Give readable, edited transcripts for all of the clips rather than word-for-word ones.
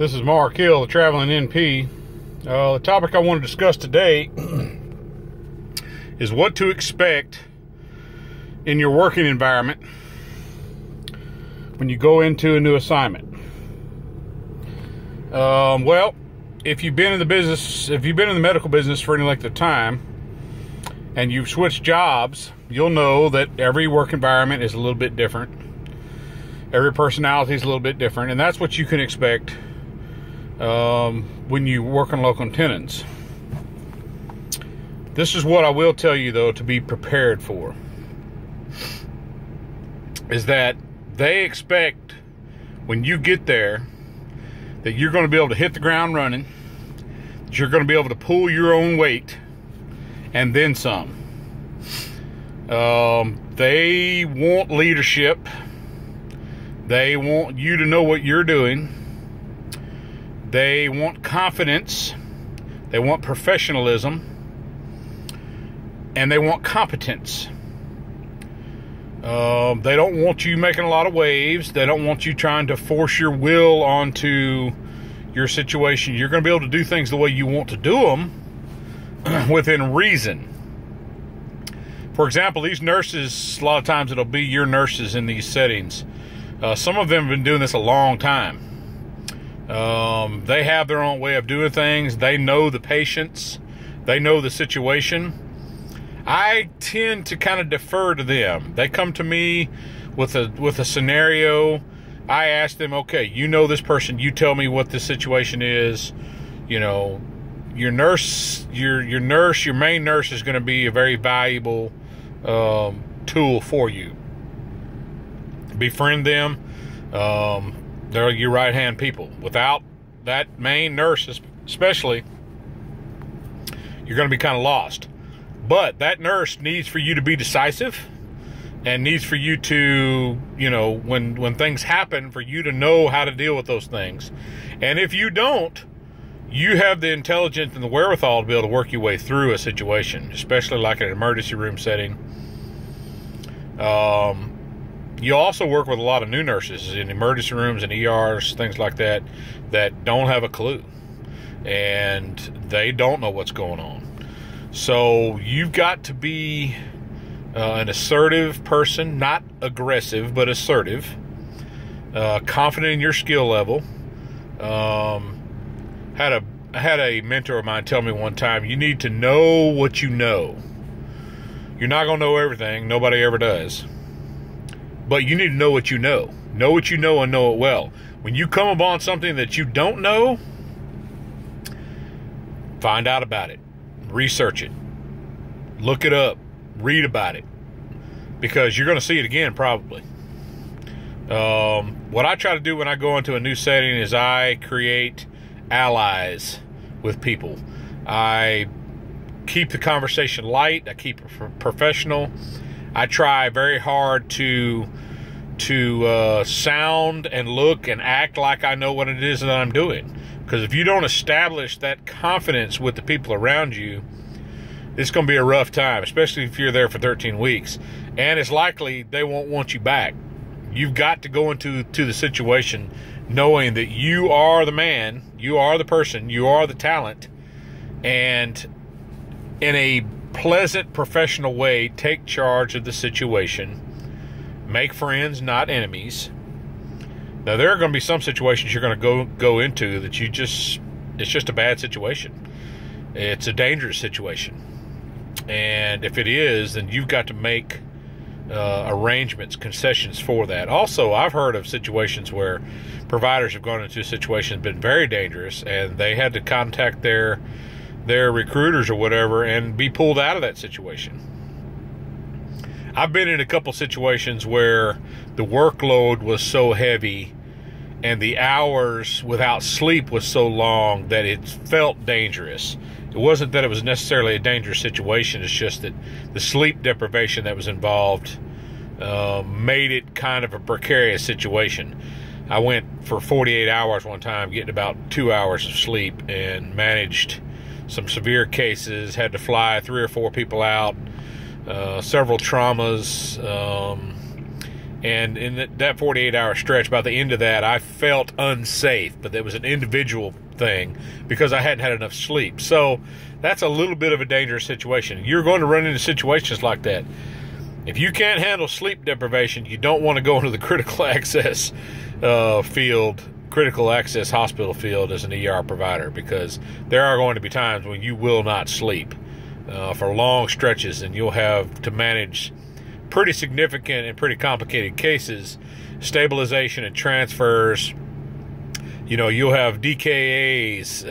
This is Mark Hill, the Traveling NP. The topic I want to discuss today is what to expect in your working environment when you go into a new assignment. Well, if you've been in the medical business for any length of time and you've switched jobs, you'll know that every work environment is a little bit different. Every personality is a little bit different, and that's what you can expect when you work on locum tenens. This is what I will tell you, though, to be prepared for, is that they expect when you get there that you're going to be able to hit the ground running, that you're going to be able to pull your own weight, and then some. They want leadership. They want you to know what you're doing. They want confidence. They want professionalism. And they want competence. They don't want you making a lot of waves. They don't want you trying to force your will onto your situation. You're going to be able to do things the way you want to do them within reason. For example, these nurses, a lot of times it'll be your nurses in these settings. Some of them have been doing this a long time. They have their own way of doing things. They know the patients. They know the situation. I tend to kind of defer to them. They come to me with a scenario. I ask them, okay, you know this person. You tell me what the situation is. You know, your main nurse is going to be a very valuable tool for you. Befriend them. They're your right-hand people. Without that main nurse, especially, you're going to be kind of lost. But that nurse needs for you to be decisive and needs for you to, when things happen, for you to know how to deal with those things. And if you don't, you have the intelligence and the wherewithal to be able to work your way through a situation, especially like an emergency room setting. You also work with a lot of new nurses in emergency rooms and ERs, things like that, that don't have a clue. And they don't know what's going on. So you've got to be an assertive person, not aggressive, but assertive, confident in your skill level. I had a mentor of mine tell me one time, you need to know what you know. You're not going to know everything. Nobody ever does. But you need to know what you know. Know what you know and know it well. When you come upon something that you don't know, find out about it. Research it. Look it up. Read about it. Because you're going to see it again, probably. What I try to do when I go into a new setting is I create allies with people. I keep the conversation light. I keep it professional. I try very hard to sound and look and act like I know what it is that I'm doing. Because if you don't establish that confidence with the people around you, it's going to be a rough time, especially if you're there for 13 weeks. And it's likely they won't want you back. You've got to go into the situation knowing that you are the man, you are the person, you are the talent, and in a pleasant, professional way, take charge of the situation. Make friends, not enemies. Now, there are going to be some situations you're going to go into that it's just a bad situation. It's a dangerous situation. And if it is, then you've got to make arrangements, concessions for that. Also, I've heard of situations where providers have gone into a situation that's been very dangerous, and they had to contact their recruiters or whatever and be pulled out of that situation. I've been in a couple situations where the workload was so heavy and the hours without sleep was so long that it felt dangerous. It wasn't that it was necessarily a dangerous situation. It's just that the sleep deprivation that was involved made it kind of a precarious situation. I went for 48 hours one time, getting about 2 hours of sleep, and managed some severe cases, had to fly 3 or 4 people out, several traumas, And in that 48-hour stretch, by the end of that, I felt unsafe, but that was an individual thing because I hadn't had enough sleep. So that's a little bit of a dangerous situation. You're going to run into situations like that. If you can't handle sleep deprivation, you don't want to go into the critical access field, critical access hospital field as an ER provider, because there are going to be times when you will not sleep for long stretches, and you'll have to manage pretty significant and pretty complicated cases, stabilization and transfers. You know, you'll have DKAs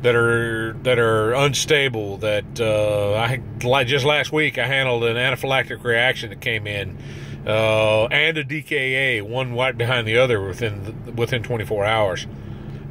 that are unstable. Just last week I handled an anaphylactic reaction that came in, and a DKA, one right behind the other within 24 hours.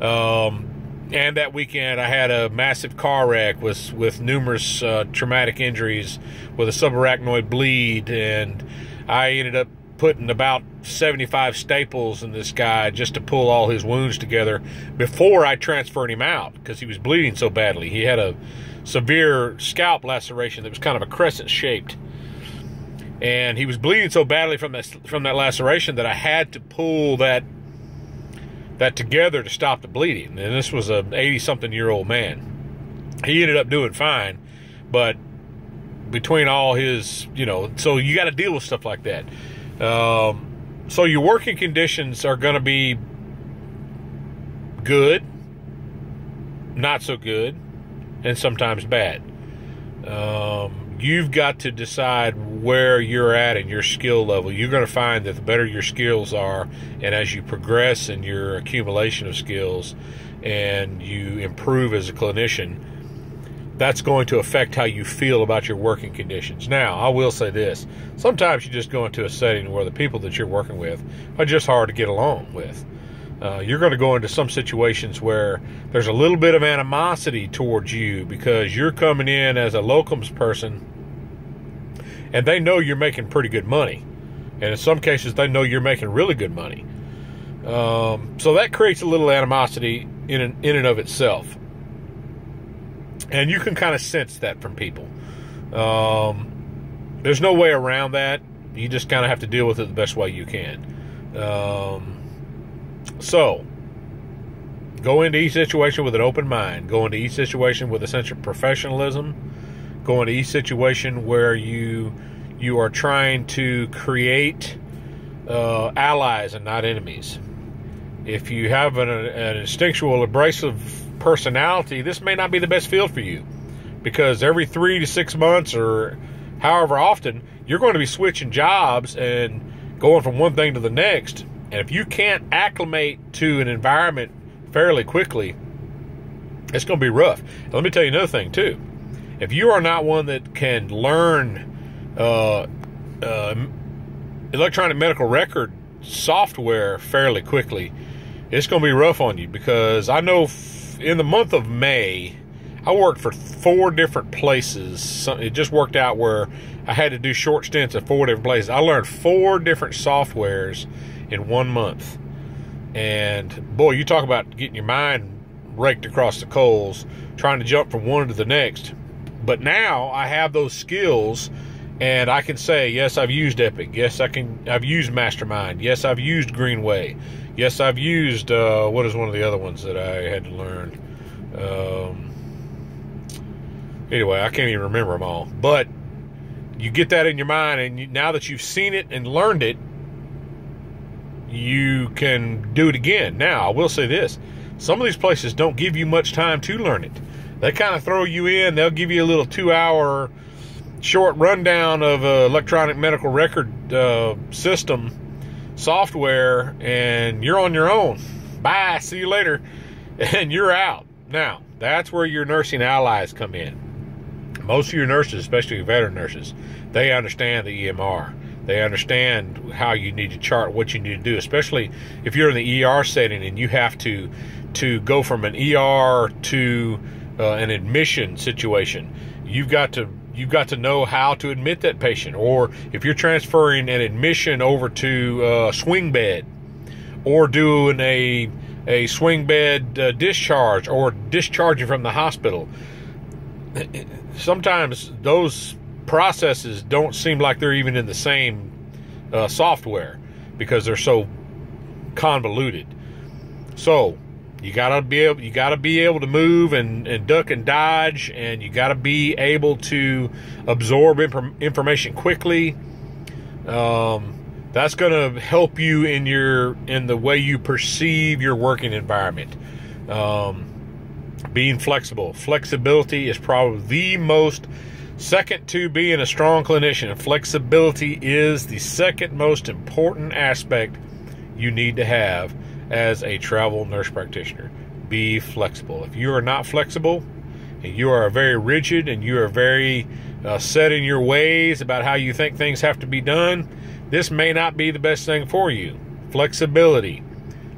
And that weekend I had a massive car wreck with numerous traumatic injuries with a subarachnoid bleed, and I ended up putting about 75 staples in this guy just to pull all his wounds together before I transferred him out because he was bleeding so badly. He had a severe scalp laceration that was kind of a crescent shaped, and he was bleeding so badly from that laceration that I had to pull that together to stop the bleeding. And this was a 80-something-year-old man. He ended up doing fine, but between all his, so you got to deal with stuff like that. So your working conditions are going to be good, not so good, and sometimes bad. You've got to decide where you're at in your skill level. You're going to find that the better your skills are, and as you progress in your accumulation of skills and you improve as a clinician, that's going to affect how you feel about your working conditions. Now, I will say this. Sometimes you just go into a setting where the people that you're working with are just hard to get along with. You're going to go into some situations where there's a little bit of animosity towards you because you're coming in as a locums person and they know you're making pretty good money. And in some cases, they know you're making really good money. So that creates a little animosity in and of itself. And you can kind of sense that from people. There's no way around that. You just kind of have to deal with it the best way you can. So, go into each situation with an open mind. Go into each situation with a sense of professionalism. Go into each situation where you are trying to create allies and not enemies. If you have an instinctual, abrasive personality, this may not be the best field for you, because every 3 to 6 months or however often, you're going to be switching jobs and going from one thing to the next. And if you can't acclimate to an environment fairly quickly, it's going to be rough. And let me tell you another thing, too. If you are not one that can learn electronic medical record software fairly quickly, it's going to be rough on you, because I know in the month of May, I worked for 4 different places. It just worked out where I had to do short stints at 4 different places. I learned 4 different softwares in 1 month. And boy, you talk about getting your mind raked across the coals, trying to jump from one to the next. But now I have those skills, and I can say, yes, I've used Epic. Yes, I've used Mastermind. Yes, I've used Greenway. Yes, I've used, what is one of the other ones that I had to learn? Anyway, I can't even remember them all. But you get that in your mind, and now that you've seen it and learned it, you can do it again. Now, I will say this. Some of these places don't give you much time to learn it. They kind of throw you in. They'll give you a little 2-hour short rundown of electronic medical record system software, and you're on your own. Bye, see you later, and you're out. Now, that's where your nursing allies come in. Most of your nurses, especially veteran nurses, they understand the EMR. They understand how you need to chart, what you need to do, especially if you're in the ER setting and you have to go from an ER to an admission situation. You've got to know how to admit that patient, or if you're transferring an admission over to a swing bed, or doing a swing bed discharge, or discharging from the hospital. Sometimes those processes don't seem like they're even in the same software because they're so convoluted. So you gotta be able to move and duck and dodge, and you gotta be able to absorb information quickly. That's gonna help you in the way you perceive your working environment. Being flexible. Flexibility is probably the most, second to being a strong clinician, and flexibility is the second most important aspect you need to have as a travel nurse practitioner. Be flexible. If you are not flexible, and you are very rigid, and you are very set in your ways about how you think things have to be done, this may not be the best thing for you. Flexibility.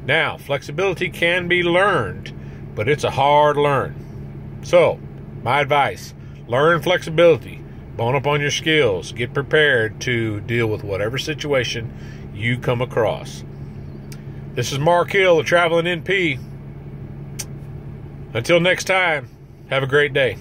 Now, flexibility can be learned, but it's a hard learn. So, my advice, learn flexibility, bone up on your skills, get prepared to deal with whatever situation you come across. This is Mark Hill, the Traveling NP. Until next time, have a great day.